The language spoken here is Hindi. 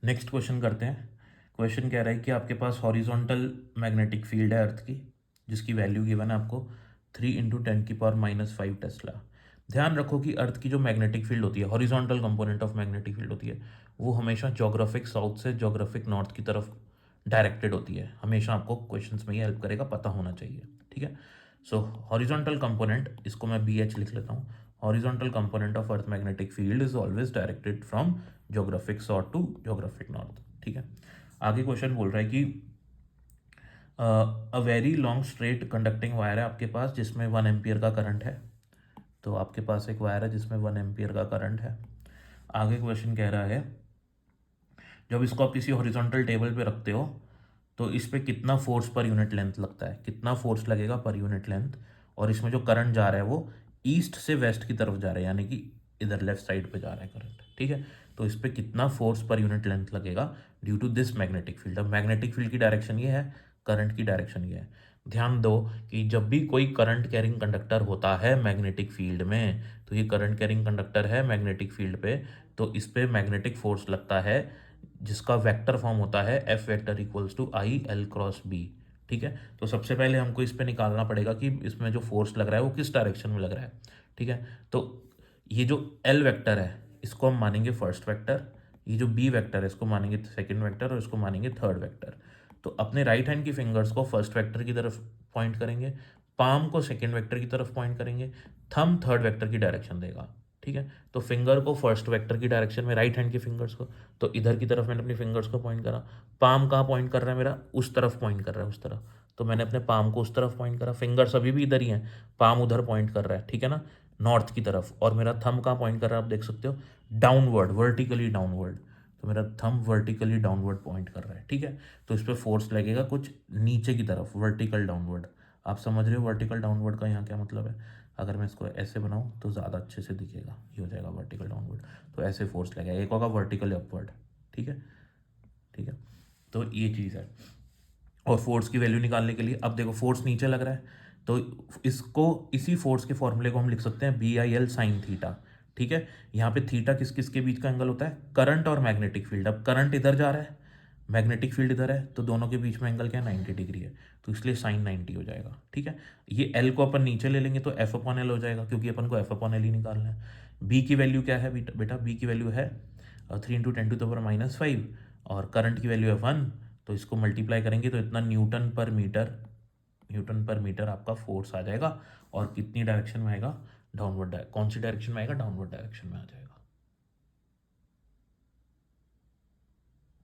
नेक्स्ट क्वेश्चन करते हैं। क्वेश्चन कह रहा है कि आपके पास हॉरिजॉन्टल मैग्नेटिक फील्ड है अर्थ की, जिसकी वैल्यू गिवन है आपको 3 × 10⁻⁵ टेस्ला। ध्यान रखो कि अर्थ की जो मैग्नेटिक फील्ड होती है, horizontal component of magnetic field होती है, वो हमेशा जोग्राफिक साउथ से जोग्राफिक नॉर्थ की तरफ डायरेक्टेड होती है। हमेशा आपको क्वेश्चंस में ये हेल्प करेगा, पता होना चाहिए। ठीक है। सो हॉरिजॉन्टल कंपोनेंट, इसको मैं BH लिख लेता हूँ। Horizontal component of earth magnetic field is always directed from geographic south to geographic north. ठीक है। आगे क्वेश्चन बोल रहा है कि a very long straight conducting wire है आपके पास, जिसमें 1 एम्पियर का करंट है। तो आपके पास एक वायर है जिसमें 1 एम्पियर का करंट है। आगे क्वेश्चन कह रहा है, जब इसको आप किसी हॉरिजॉन्टल टेबल पे रखते हो तो इस पे कितना फोर्स पर यूनिट लेंथ लगता है, कितना फोर्स लगेगा पर यूनिट लेंथ। और इसमें जो करंट जा रहा है वो ईस्ट से वेस्ट की तरफ जा रहा है, यानी कि इधर लेफ्ट साइड पे जा रहा है करंट। ठीक है। तो इस पे कितना फोर्स पर यूनिट लेंथ लगेगा due to this magnetic field. अब मैग्नेटिक फील्ड की डायरेक्शन ये है, करंट की डायरेक्शन ये है। ध्यान दो कि जब भी कोई करंट कैरिंग कंडक्टर होता है मैग्नेटिक फील्ड में, तो ये करंट कैरिंग कंडक्टर है मैग्नेटिक फील्ड पे, तो इस पे मैग्नेटिक फोर्स लगता है जिसका वेक्टर फॉर्म होता है F vector equals to I L×B। ठीक है। तो सबसे पहले हमको इस पे निकालना पड़ेगा कि इसमें जो फोर्स लग रहा है वो किस डायरेक्शन में लग रहा है। ठीक है। तो ये जो L वेक्टर है इसको हम मानेंगे फर्स्ट वेक्टर, ये जो B वेक्टर है इसको मानेंगे सेकंड वेक्टर, और इसको मानेंगे थर्ड वेक्टर। तो अपने राइट हैंड की फिंगर्स को फर्स्ट वेक्टर की तरफ पॉइंट करेंगे, पाम को सेकंड वेक्टर की तरफ पॉइंट करेंगे, थंब थर्ड वेक्टर की डायरेक्शन देगा। ठीक है। तो फिंगर को फर्स्ट वेक्टर की डायरेक्शन में, राइट हैंड के फिंगर्स को, तो इधर की तरफ मैंने अपनी फिंगर्स को पॉइंट करा। पाम कहाँ पॉइंट कर रहा है मेरा, उस तरफ पॉइंट कर रहा है, उस तरफ। तो मैंने अपने पाम को उस तरफ पॉइंट करा, फिंगर्स अभी भी इधर ही हैं, पाम उधर पॉइंट कर रहा है। ठीक है ना, नॉर्थ की तरफ। और मेरा थंब कहाँ पॉइंट कर रहा है आप देख सकते हो, डाउनवर्ड, वर्टिकली डाउनवर्ड। तो मेरा थंब वर्टिकली डाउनवर्ड पॉइंट कर रहा है। ठीक है। तो इस पर फोर्स लगेगा कुछ नीचे की तरफ, वर्टिकल डाउनवर्ड। आप समझ रहे हो वर्टिकल डाउनवर्ड का यहाँ क्या मतलब है। अगर मैं इसको ऐसे बनाऊँ तो ज़्यादा अच्छे से दिखेगा, ये हो जाएगा वर्टिकल डाउनवर्ड। तो ऐसे फोर्स लगेगा, एक होगा वर्टिकल अपवर्ड। ठीक है। ठीक है। तो ये चीज़ है। और फोर्स की वैल्यू निकालने के लिए, अब देखो फोर्स नीचे लग रहा है, तो इसको, इसी फोर्स के फॉर्मूले को हम लिख सकते हैं BIL sin थीटा। ठीक है। यहाँ पे थीटा किस किस के बीच का एंगल होता है, करंट और मैग्नेटिक फील्ड। अब करंट इधर जा रहा है, मैग्नेटिक फील्ड इधर है, तो दोनों के बीच में एंगल क्या है, 90 डिग्री है। तो इसलिए sin 90 हो जाएगा। ठीक है। ये L को अपन नीचे ले लेंगे तो F/L हो जाएगा, क्योंकि अपन को F/L ही निकालना है। B की वैल्यू क्या है बेटा, B की वैल्यू है 3 × 10⁻⁵, और करंट की वैल्यू है 1। तो इसको मल्टीप्लाई करेंगे तो इतना न्यूटन पर मीटर, न्यूटन पर मीटर आपका फोर्स आ जाएगा। और कितनी डायरेक्शन में आएगा, डाउनवर्ड। कौन सी डायरेक्शन में आएगा, डाउनवर्ड डायरेक्शन में आ जाएगा।